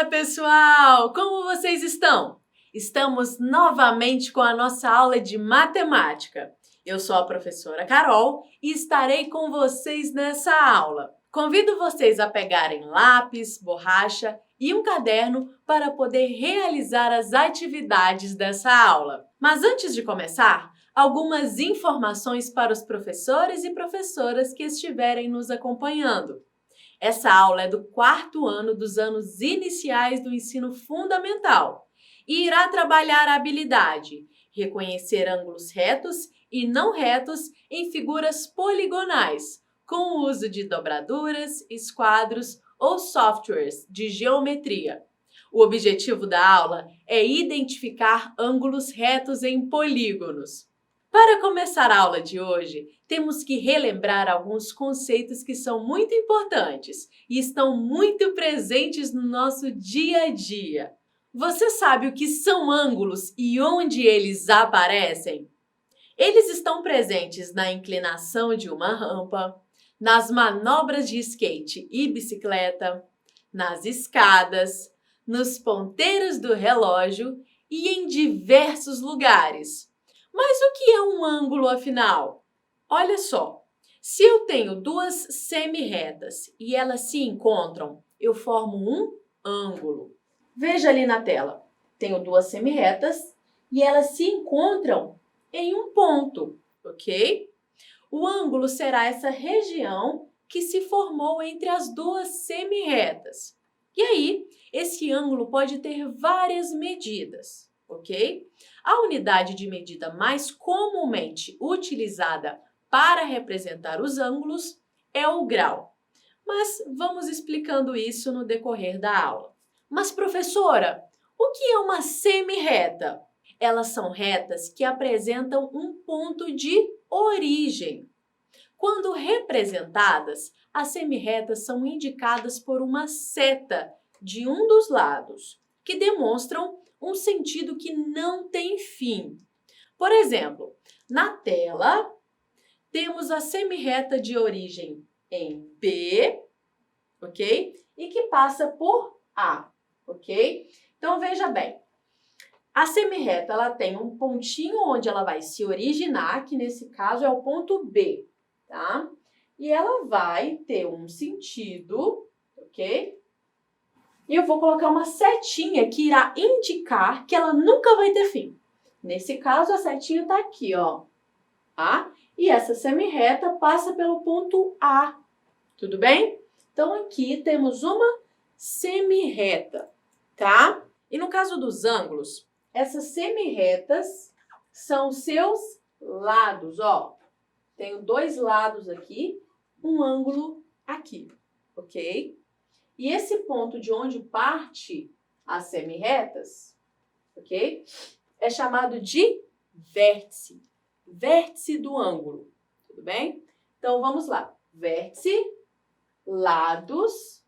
Olá, pessoal! Como vocês estão? Estamos novamente com a nossa aula de matemática. Eu sou a professora Carol e estarei com vocês nessa aula. Convido vocês a pegarem lápis, borracha e um caderno para poder realizar as atividades dessa aula. Mas antes de começar, algumas informações para os professores e professoras que estiverem nos acompanhando. Essa aula é do 4º ano dos anos iniciais do ensino fundamental e irá trabalhar a habilidade reconhecer ângulos retos e não retos em figuras poligonais, com o uso de dobraduras, esquadros ou softwares de geometria. O objetivo da aula é identificar ângulos retos em polígonos. Para começar a aula de hoje, temos que relembrar alguns conceitos que são muito importantes e estão muito presentes no nosso dia a dia. Você sabe o que são ângulos e onde eles aparecem? Eles estão presentes na inclinação de uma rampa, nas manobras de skate e bicicleta, nas escadas, nos ponteiros do relógio e em diversos lugares. Mas o que é um ângulo, afinal? Olha só, se eu tenho duas semi-retas e elas se encontram, eu formo um ângulo. Veja ali na tela, tenho duas semi-retas e elas se encontram em um ponto, ok? O ângulo será essa região que se formou entre as duas semi-retas. E aí, esse ângulo pode ter várias medidas, ok? A unidade de medida mais comumente utilizada para representar os ângulos é o grau. Mas vamos explicando isso no decorrer da aula. Mas, professora, o que é uma semi-reta? Elas são retas que apresentam um ponto de origem. Quando representadas, as semi-retas são indicadas por uma seta de um dos lados, que demonstram um sentido que não tem fim. Por exemplo, na tela, temos a semi-reta de origem em B, ok? E que passa por A, ok? Então, veja bem, a semi-reta ela tem um pontinho onde ela vai se originar, que nesse caso é o ponto B, tá? E ela vai ter um sentido, ok? E eu vou colocar uma setinha que irá indicar que ela nunca vai ter fim. Nesse caso, a setinha está aqui, ó. Tá? E essa semi-reta passa pelo ponto A. Tudo bem? Então, aqui temos uma semi-reta, tá? E no caso dos ângulos, essas semi-retas são os seus lados, ó. Tenho dois lados aqui, um ângulo aqui, ok? E esse ponto de onde parte as semi-retas, ok? É chamado de vértice. Vértice do ângulo, tudo bem? Então, vamos lá. Vértice, lados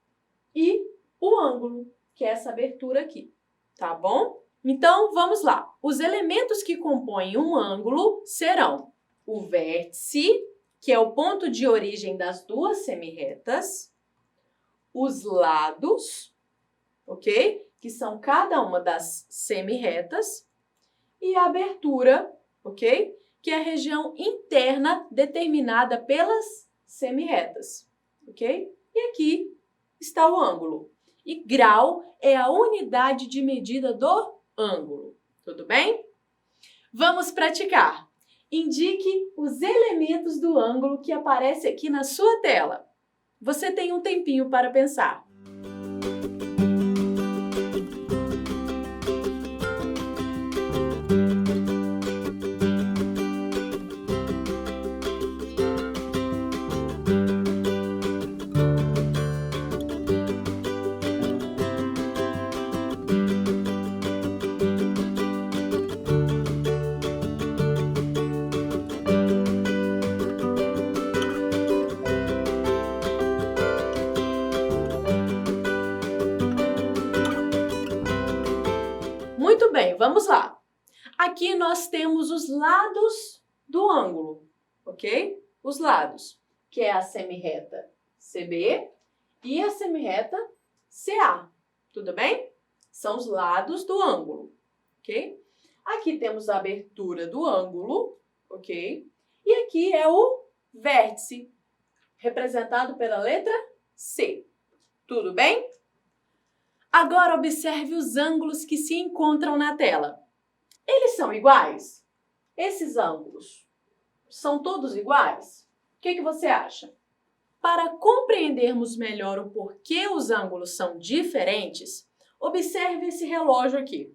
e o ângulo, que é essa abertura aqui, tá bom? Então, vamos lá. Os elementos que compõem um ângulo serão o vértice, que é o ponto de origem das duas semi-retas, os lados, ok? Que são cada uma das semi-retas, e a abertura, ok? Que é a região interna determinada pelas semi-retas, ok? E aqui está o ângulo. E grau é a unidade de medida do ângulo, tudo bem? Vamos praticar. Indique os elementos do ângulo que aparece aqui na sua tela. Você tem um tempinho para pensar. Muito bem, vamos lá. Aqui nós temos os lados do ângulo, ok? Os lados, que é a semi-reta CB e a semi-reta CA, Tudo bem? São os lados do ângulo, ok? Aqui temos a abertura do ângulo, ok? E aqui é o vértice, representado pela letra C. Tudo bem? Agora observe os ângulos que se encontram na tela. Eles são iguais? Esses ângulos são todos iguais? O que você acha? Para compreendermos melhor o porquê os ângulos são diferentes, observe esse relógio aqui.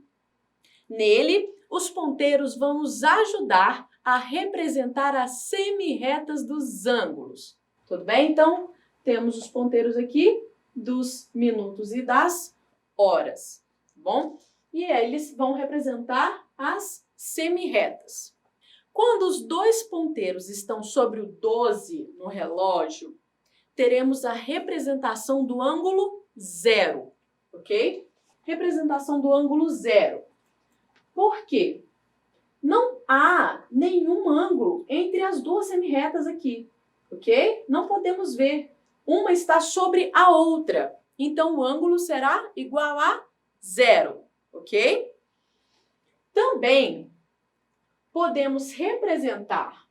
Nele, os ponteiros vão nos ajudar a representar as semi-retas dos ângulos. Tudo bem? Então, temos os ponteiros aqui dos minutos e das horas, tá bom? E eles vão representar as semi-retas. Quando os dois ponteiros estão sobre o 12 no relógio, teremos a representação do ângulo zero, ok? Representação do ângulo zero. Por quê? Não há nenhum ângulo entre as duas semi-retas aqui, ok? Não podemos ver. Uma está sobre a outra. Então, o ângulo será igual a zero, ok? Também podemos representar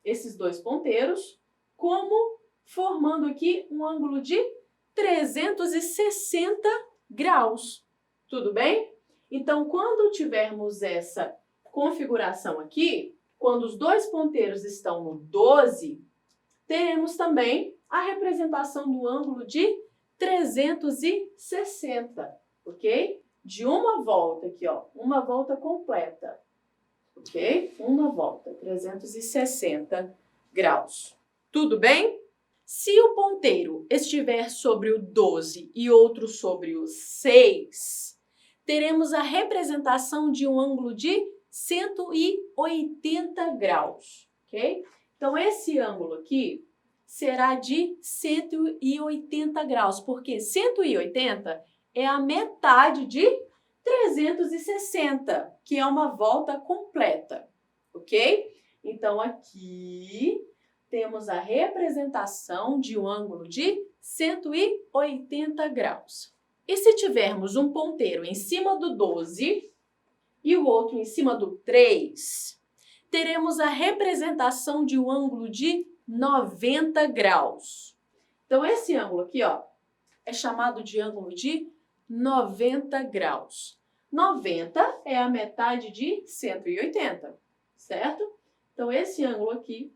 esses dois ponteiros como formando aqui um ângulo de 360 graus. Tudo bem? Então, quando tivermos essa configuração aqui, quando os dois ponteiros estão no 12, teremos também a representação do ângulo de 360, ok? De uma volta aqui, ó, uma volta completa, ok? Uma volta, 360 graus. Tudo bem? Se o ponteiro estiver sobre o 12 e outro sobre o 6, teremos a representação de um ângulo de 180 graus, ok? Então, esse ângulo aqui será de 180 graus, porque 180 é a metade de 360, que é uma volta completa, ok? Então, aqui temos a representação de um ângulo de 180 graus. E se tivermos um ponteiro em cima do 12 e o outro em cima do 3, teremos a representação de um ângulo de 90 graus. Então, esse ângulo aqui, ó, é chamado de ângulo de 90 graus. 90 é a metade de 180, certo? Então, esse ângulo aqui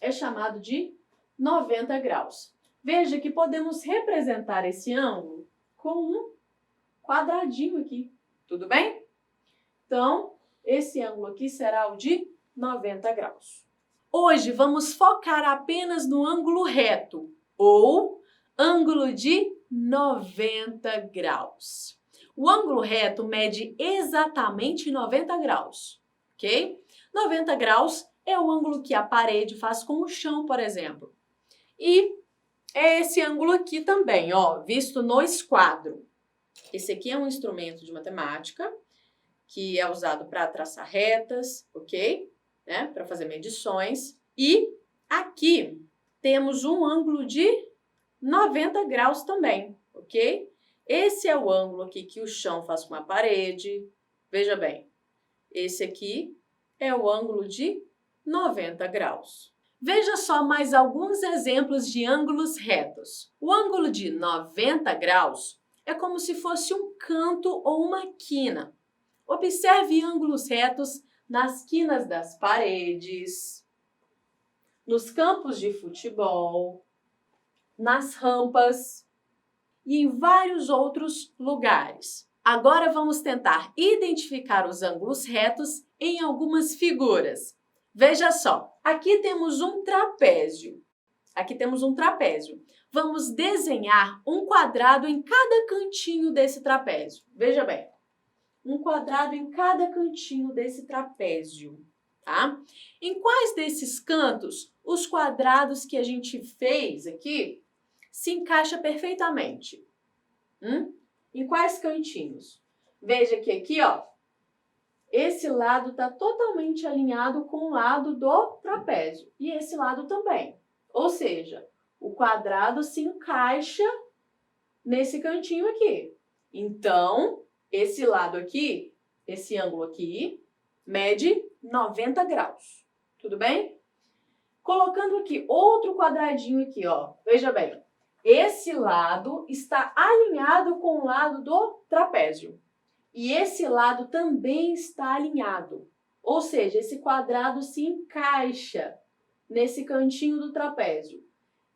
é chamado de 90 graus. Veja que podemos representar esse ângulo com um quadradinho aqui, tudo bem? Então, esse ângulo aqui será o de 90 graus. Hoje vamos focar apenas no ângulo reto, ou ângulo de 90 graus. O ângulo reto mede exatamente 90 graus, ok? 90 graus é o ângulo que a parede faz com o chão, por exemplo. E é esse ângulo aqui também, ó, visto no esquadro. Esse aqui é um instrumento de matemática que é usado para traçar retas, ok? Né? Para fazer medições. E aqui temos um ângulo de 90 graus também, ok? Esse é o ângulo aqui que o chão faz com a parede. Veja bem, esse aqui é o ângulo de 90 graus. Veja só mais alguns exemplos de ângulos retos. O ângulo de 90 graus é como se fosse um canto ou uma quina. Observe ângulos retos nas quinas das paredes, nos campos de futebol, nas rampas e em vários outros lugares. Agora vamos tentar identificar os ângulos retos em algumas figuras. Veja só, aqui temos um trapézio. Aqui temos um trapézio. Vamos desenhar um quadrado em cada cantinho desse trapézio. Veja bem, um quadrado em cada cantinho desse trapézio, tá? Em quais desses cantos os quadrados que a gente fez aqui se encaixa perfeitamente? Em quais cantinhos? Veja que aqui, ó, esse lado está totalmente alinhado com o lado do trapézio e esse lado também. Ou seja, o quadrado se encaixa nesse cantinho aqui. Então, esse lado aqui, esse ângulo aqui, mede 90 graus. Tudo bem? Colocando aqui outro quadradinho aqui, ó. Veja bem, esse lado está alinhado com o lado do trapézio. E esse lado também está alinhado. Ou seja, esse quadrado se encaixa nesse cantinho do trapézio.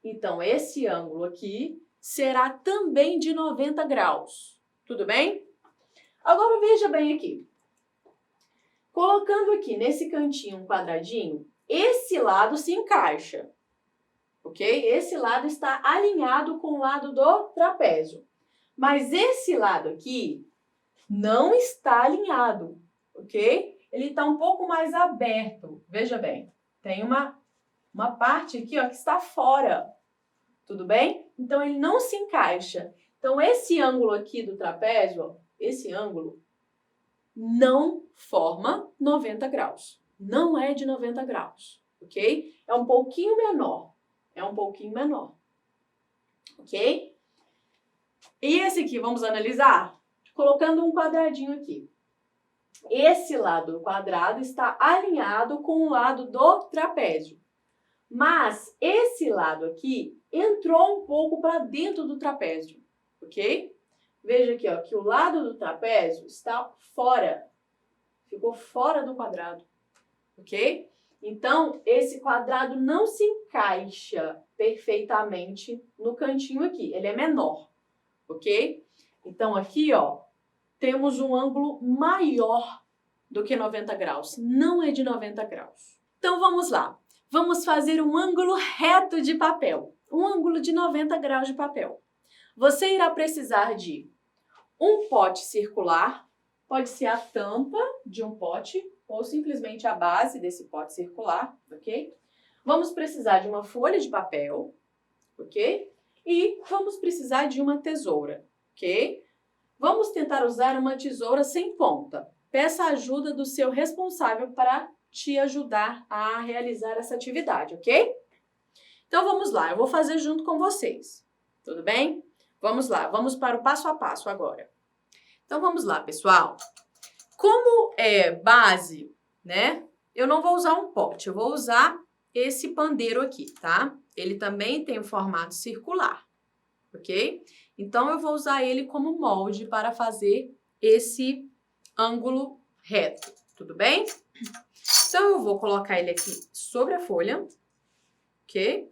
Então, esse ângulo aqui será também de 90 graus. Tudo bem? Agora, veja bem aqui. Colocando aqui nesse cantinho um quadradinho, esse lado se encaixa. Ok? Esse lado está alinhado com o lado do trapézio. Mas esse lado aqui não está alinhado. Ok? Ele está um pouco mais aberto. Veja bem, tem uma parte aqui, ó, que está fora. Tudo bem? Então, ele não se encaixa. Então, esse ângulo aqui do trapézio, ó, esse ângulo, não forma 90 graus. Não é de 90 graus, ok? É um pouquinho menor. É um pouquinho menor. Ok? E esse aqui, vamos analisar? Colocando um quadradinho aqui. Esse lado do quadrado está alinhado com o lado do trapézio. Mas esse lado aqui entrou um pouco para dentro do trapézio, ok? Veja aqui, ó, que o lado do trapézio está fora. Ficou fora do quadrado, ok? Então, esse quadrado não se encaixa perfeitamente no cantinho aqui. Ele é menor, ok? Então, aqui, ó, temos um ângulo maior do que 90 graus. Não é de 90 graus. Então, vamos lá. Vamos fazer um ângulo reto de papel. Um ângulo de 90 graus de papel. Você irá precisar de um pote circular. Pode ser a tampa de um pote ou simplesmente a base desse pote circular, ok? Vamos precisar de uma folha de papel, ok? E vamos precisar de uma tesoura, ok? Vamos tentar usar uma tesoura sem ponta. Peça a ajuda do seu responsável para te ajudar a realizar essa atividade, ok? Então, vamos lá. Eu vou fazer junto com vocês. Tudo bem? Vamos lá. Vamos para o passo a passo agora. Então, vamos lá, pessoal. Como é base, né? Eu não vou usar um pote. Eu vou usar esse pandeiro aqui, tá? Ele também tem um formato circular, ok? Então, eu vou usar ele como molde para fazer esse ângulo reto, tudo bem? Então, eu vou colocar ele aqui sobre a folha, ok?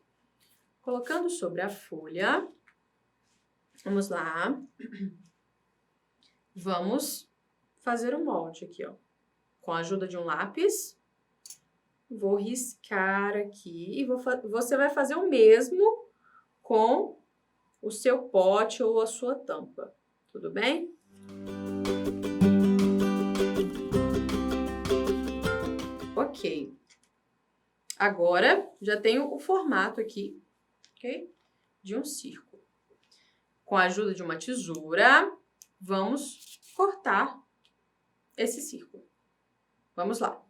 Colocando sobre a folha, vamos lá. Vamos fazer o molde aqui, ó. Com a ajuda de um lápis, vou riscar aqui e você vai fazer o mesmo com o seu pote ou a sua tampa, tudo bem? Ok. Agora, já tenho o formato aqui, ok? De um círculo. Com a ajuda de uma tesoura, vamos cortar esse círculo. Vamos lá.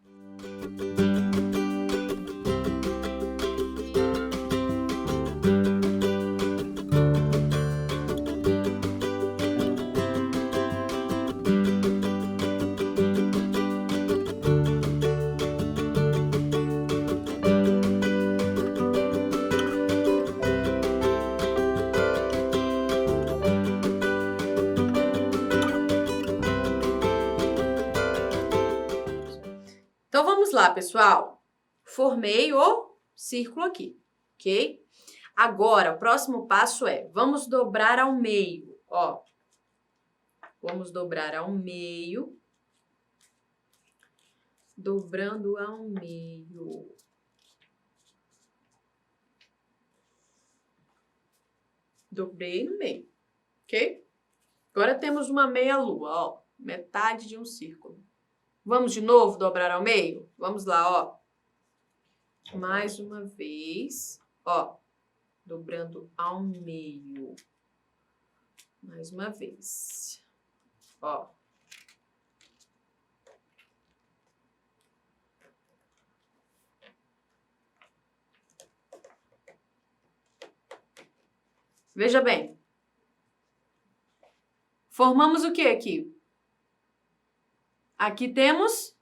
Então, vamos lá, pessoal. Formei o círculo aqui, ok? Agora, o próximo passo é, vamos dobrar ao meio, ó. Vamos dobrar ao meio. Dobrando ao meio. Dobrei no meio, ok? Agora temos uma meia-lua, ó. Metade de um círculo. Vamos de novo dobrar ao meio? Vamos lá, ó. Mais uma vez, ó. Dobrando ao meio. Mais uma vez. Ó. Veja bem. Formamos o que aqui? Aqui temos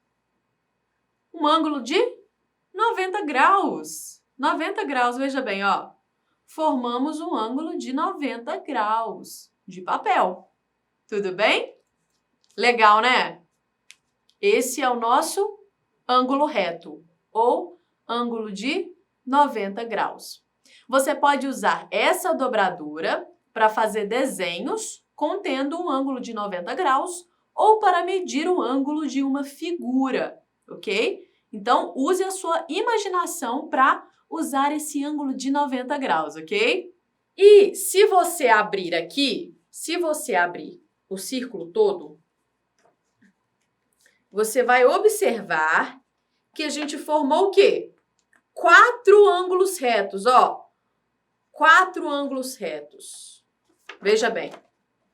um ângulo de 90 graus. 90 graus, veja bem, ó. Formamos um ângulo de 90 graus de papel. Tudo bem? Legal, né? Esse é o nosso ângulo reto, ou ângulo de 90 graus. Você pode usar essa dobradura para fazer desenhos contendo um ângulo de 90 graus ou para medir o ângulo de uma figura, ok? Então, use a sua imaginação para usar esse ângulo de 90 graus, ok? E se você abrir aqui, se você abrir o círculo todo, você vai observar que a gente formou o quê? 4 ângulos retos, ó. 4 ângulos retos. Veja bem,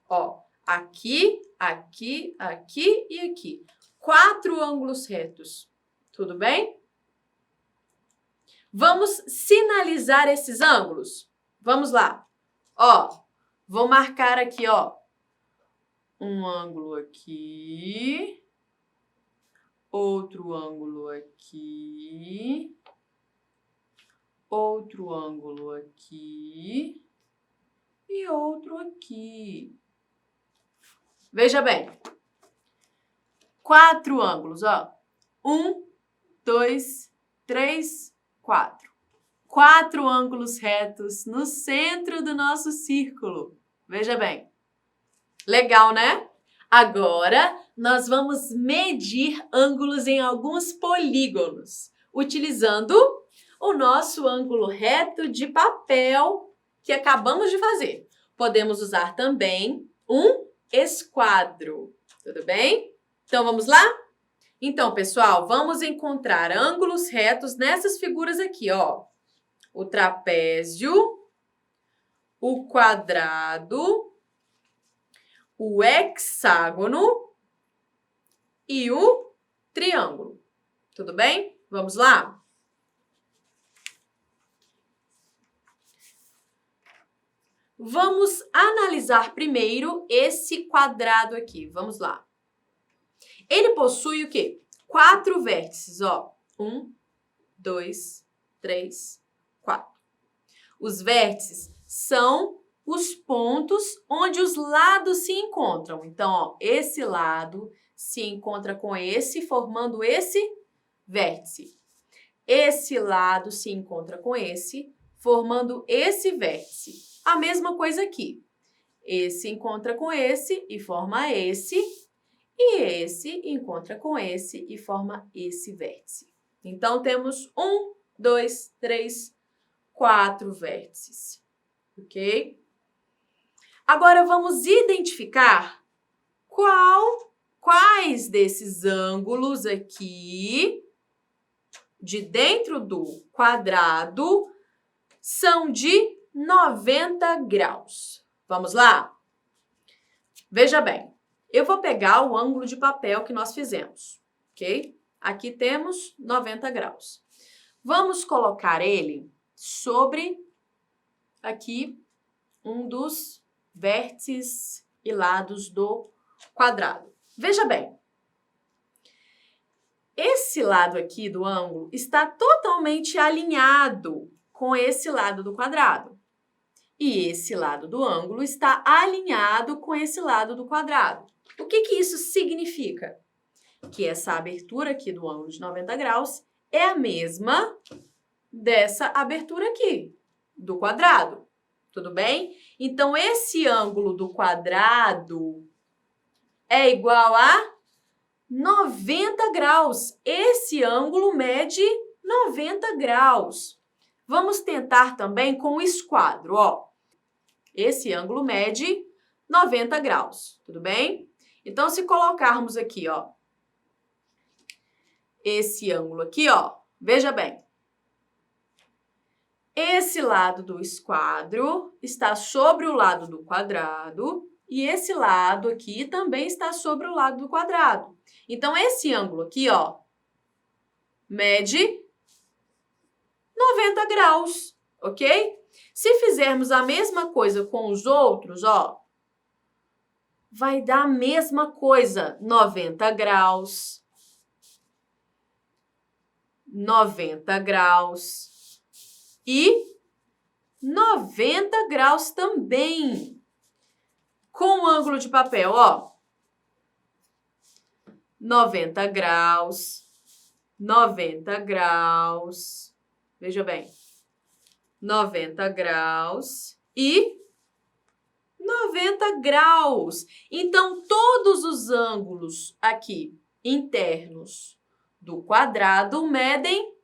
ó. Aqui, aqui, aqui e aqui. 4 ângulos retos. Tudo bem? Vamos sinalizar esses ângulos? Vamos lá. Ó, vou marcar aqui, ó. Um ângulo aqui. Outro ângulo aqui. Outro ângulo aqui. E outro aqui. Veja bem. 4 ângulos, ó. 1, 2, 3, 4. 4 ângulos retos no centro do nosso círculo. Veja bem. Legal, né? Agora, nós vamos medir ângulos em alguns polígonos, utilizando o nosso ângulo reto de papel que acabamos de fazer. Podemos usar também um esquadro. Tudo bem? Então, vamos lá? Então, pessoal, vamos encontrar ângulos retos nessas figuras aqui, ó. O trapézio, o quadrado, o hexágono e o triângulo. Tudo bem? Vamos lá? Vamos analisar primeiro esse quadrado aqui. Vamos lá. Ele possui o quê? 4 vértices, ó. 1, 2, 3, 4. Os vértices são os pontos onde os lados se encontram. Então, ó, esse lado se encontra com esse, formando esse vértice. Esse lado se encontra com esse, formando esse vértice. A mesma coisa aqui. Esse encontra com esse e forma esse. E esse encontra com esse e forma esse vértice. Então, temos 1, 2, 3, 4 vértices. Ok? Agora, vamos identificar quais desses ângulos aqui, de dentro do quadrado, são de 90 graus. Vamos lá? Veja bem, eu vou pegar o ângulo de papel que nós fizemos, ok? Aqui temos 90 graus. Vamos colocar ele sobre aqui um dos vértices e lados do quadrado. Veja bem, esse lado aqui do ângulo está totalmente alinhado com esse lado do quadrado. E esse lado do ângulo está alinhado com esse lado do quadrado. O que isso significa? Que essa abertura aqui do ângulo de 90 graus é a mesma dessa abertura aqui, do quadrado. Tudo bem? Então, esse ângulo do quadrado é igual a 90 graus. Esse ângulo mede 90 graus. Vamos tentar também com o esquadro, ó. Esse ângulo mede 90 graus, tudo bem? Então, se colocarmos aqui, ó, esse ângulo aqui, ó, veja bem. Esse lado do esquadro está sobre o lado do quadrado e esse lado aqui também está sobre o lado do quadrado. Então, esse ângulo aqui, ó, mede 90 graus, ok? Se fizermos a mesma coisa com os outros, ó, vai dar a mesma coisa, 90 graus, 90 graus e 90 graus também. Com o ângulo de papel, ó, 90 graus, 90 graus, veja bem, 90 graus e 90 graus. Então, todos os ângulos aqui internos do quadrado medem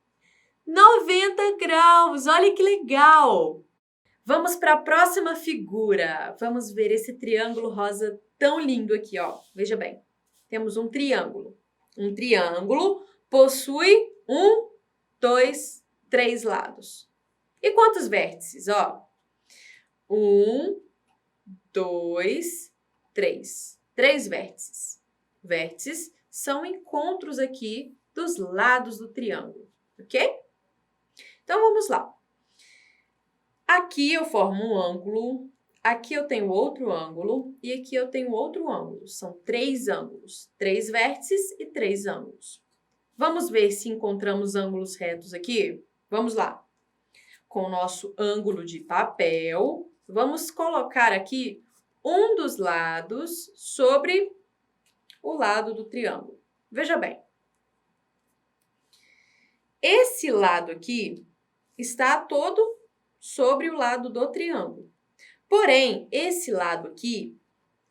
90 graus. Olha que legal! Vamos para a próxima figura. Vamos ver esse triângulo rosa tão lindo aqui, ó. Veja bem, temos um triângulo. Um triângulo possui 1, 2, 3 lados. E quantos vértices? Ó, 1, 2, 3. 3 vértices. Vértices são encontros aqui dos lados do triângulo, ok? Então, vamos lá. Aqui eu formo um ângulo, aqui eu tenho outro ângulo e aqui eu tenho outro ângulo. São 3 ângulos, 3 vértices e 3 ângulos. Vamos ver se encontramos ângulos retos aqui? Vamos lá. Com o nosso ângulo de papel, vamos colocar aqui um dos lados sobre o lado do triângulo. Veja bem. Esse lado aqui está todo sobre o lado do triângulo. Porém, esse lado aqui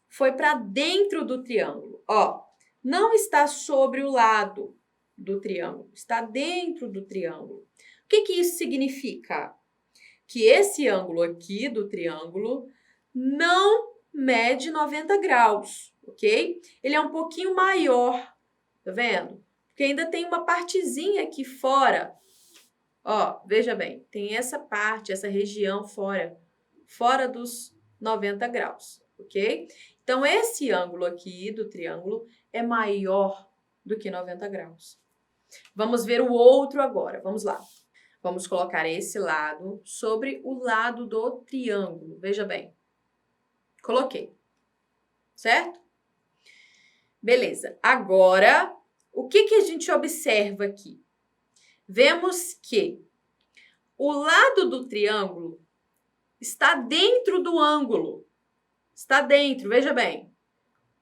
foi para dentro do triângulo. Ó, não está sobre o lado do triângulo, está dentro do triângulo. O que isso significa? Que esse ângulo aqui do triângulo não mede 90 graus, ok? Ele é um pouquinho maior, tá vendo? Porque ainda tem uma partezinha aqui fora. Ó, veja bem, tem essa parte, essa região fora dos 90 graus, ok? Então, esse ângulo aqui do triângulo é maior do que 90 graus. Vamos ver o outro agora, vamos lá. Vamos colocar esse lado sobre o lado do triângulo, veja bem. Coloquei, certo? Beleza, agora, o que a gente observa aqui? Vemos que o lado do triângulo está dentro do ângulo. Está dentro, veja bem.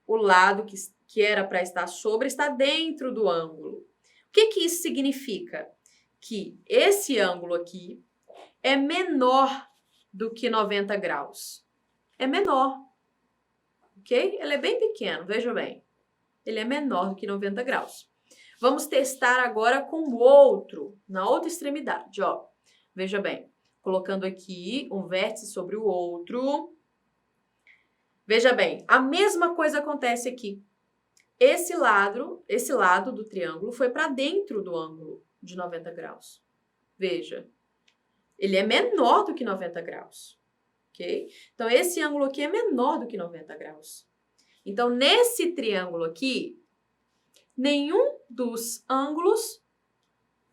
O lado que era para estar sobre está dentro do ângulo. O que isso significa? Que esse ângulo aqui é menor do que 90 graus. É menor, ok? Ele é bem pequeno, veja bem. Ele é menor do que 90 graus. Vamos testar agora com o outro, na outra extremidade, ó. Veja bem, colocando aqui um vértice sobre o outro. Veja bem, a mesma coisa acontece aqui. Esse lado do triângulo foi para dentro do ângulo de 90 graus. Veja, ele é menor do que 90 graus, ok? Então, esse ângulo aqui é menor do que 90 graus. Então, nesse triângulo aqui, nenhum dos ângulos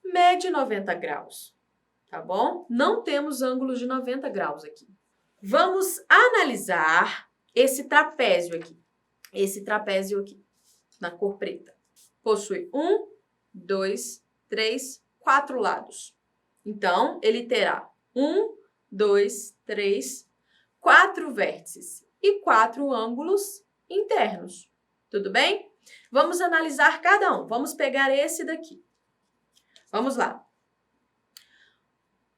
mede 90 graus, tá bom? Não temos ângulos de 90 graus aqui. Vamos analisar esse trapézio aqui. Esse trapézio aqui, na cor preta. Possui 1, 2, 3, 4 lados. Então, ele terá 1, 2, 3, 4 vértices e 4 ângulos internos. Tudo bem? Vamos analisar cada um. Vamos pegar esse daqui. Vamos lá.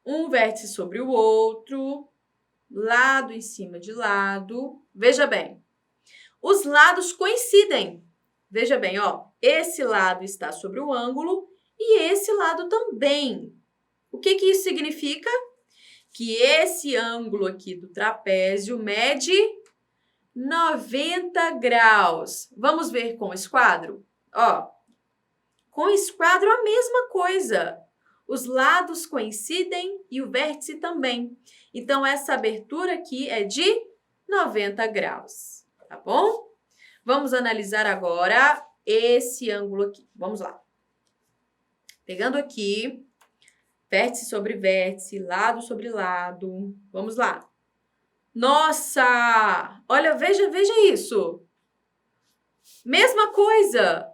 Um vértice sobre o outro, lado em cima de lado. Veja bem, os lados coincidem. Veja bem, ó, esse lado está sobre o ângulo e esse lado também. O que isso significa? Que esse ângulo aqui do trapézio mede 90 graus. Vamos ver com o esquadro? Ó, com o esquadro a mesma coisa. Os lados coincidem e o vértice também. Então, essa abertura aqui é de 90 graus, tá bom? Vamos analisar agora esse ângulo aqui. Vamos lá. Pegando aqui, vértice sobre vértice, lado sobre lado. Vamos lá. Nossa! Olha, veja isso. Mesma coisa.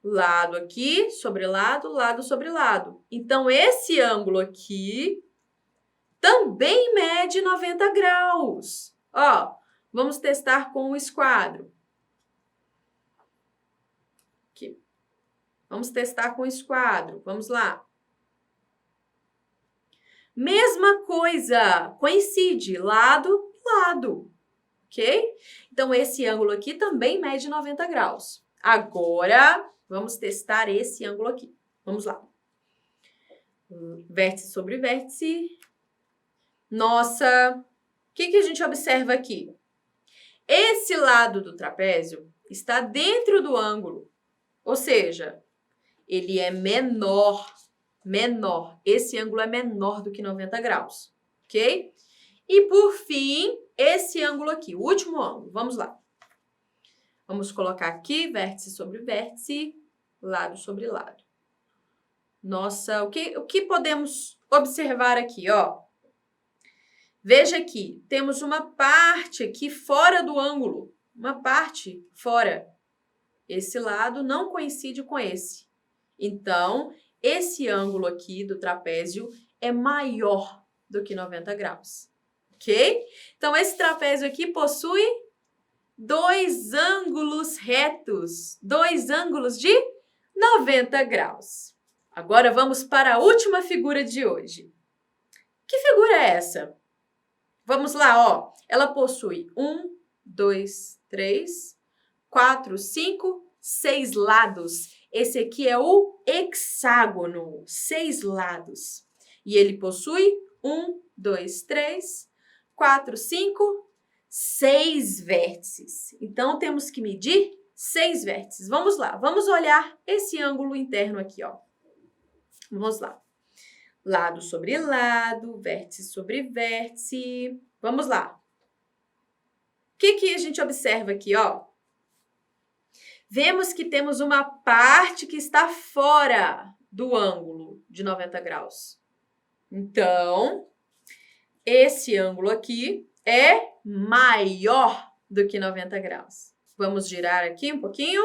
Lado aqui, sobre lado, lado sobre lado. Então, esse ângulo aqui também mede 90 graus. Ó, vamos testar com o esquadro. Aqui. Vamos testar com o esquadro. Vamos lá. Mesma coisa, coincide, lado, lado, ok? Então, esse ângulo aqui também mede 90 graus. Agora, vamos testar esse ângulo aqui. Vamos lá. Vértice sobre vértice. Nossa, o que a gente observa aqui? Esse lado do trapézio está dentro do ângulo, ou seja, ele é menor. Esse ângulo é menor do que 90 graus, ok? E por fim, esse ângulo aqui, o último ângulo, vamos lá. Vamos colocar aqui vértice sobre vértice, lado sobre lado. Nossa, o que podemos observar aqui, ó? Veja aqui, temos uma parte aqui fora do ângulo, uma parte fora. Esse lado não coincide com esse. Então, esse ângulo aqui do trapézio é maior do que 90 graus, ok? Então, esse trapézio aqui possui dois ângulos retos, dois ângulos de 90 graus. Agora, vamos para a última figura de hoje. Que figura é essa? Vamos lá, ó. Ela possui 1, 2, 3, 4, 5, 6 lados. Esse aqui é o hexágono, 6 lados. E ele possui 1, 2, 3, 4, 5, 6 vértices. Então, temos que medir 6 vértices. Vamos lá, vamos olhar esse ângulo interno aqui, ó. Vamos lá. Lado sobre lado, vértice sobre vértice. Vamos lá. O que a gente observa aqui, ó? Vemos que temos uma parte que está fora do ângulo de 90 graus. Então, esse ângulo aqui é maior do que 90 graus. Vamos girar aqui um pouquinho.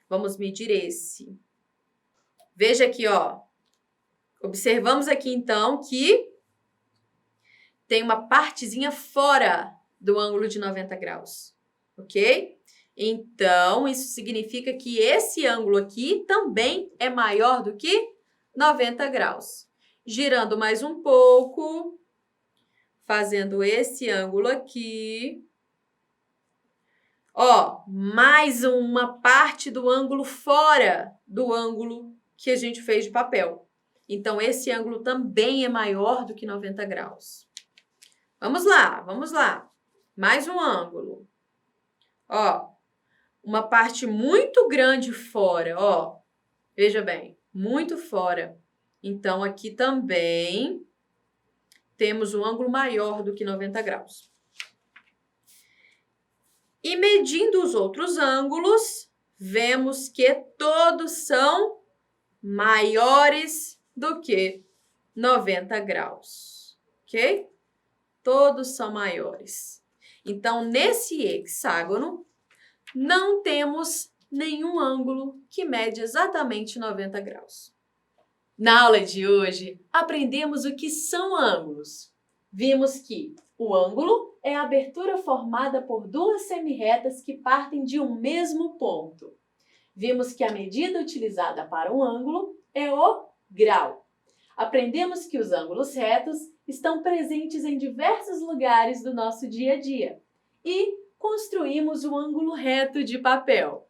Vamos medir esse. Veja aqui, ó. Observamos aqui, então, que tem uma partezinha fora do ângulo de 90 graus, ok? Então, isso significa que esse ângulo aqui também é maior do que 90 graus. Girando mais um pouco, fazendo esse ângulo aqui. Ó, mais uma parte do ângulo fora do ângulo que a gente fez de papel. Então, esse ângulo também é maior do que 90 graus. Vamos lá, vamos lá. Mais um ângulo. Ó, uma parte muito grande fora, ó. Veja bem, muito fora. Então, aqui também temos um ângulo maior do que 90 graus. E medindo os outros ângulos, vemos que todos são maiores do que 90 graus, ok? Todos são maiores. Então, nesse hexágono, não temos nenhum ângulo que mede exatamente 90 graus. Na aula de hoje, aprendemos o que são ângulos. Vimos que o ângulo é a abertura formada por duas semirretas que partem de um mesmo ponto. Vimos que a medida utilizada para um ângulo é o grau. Aprendemos que os ângulos retos estão presentes em diversos lugares do nosso dia a dia. E construímos o ângulo reto de papel.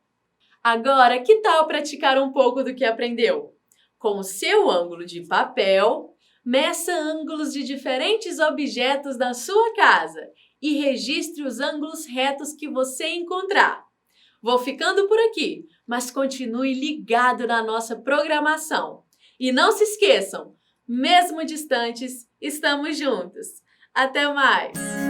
Agora, que tal praticar um pouco do que aprendeu? Com o seu ângulo de papel, meça ângulos de diferentes objetos da sua casa e registre os ângulos retos que você encontrar. Vou ficando por aqui, mas continue ligado na nossa programação. E não se esqueçam, mesmo distantes, estamos juntos. Até mais!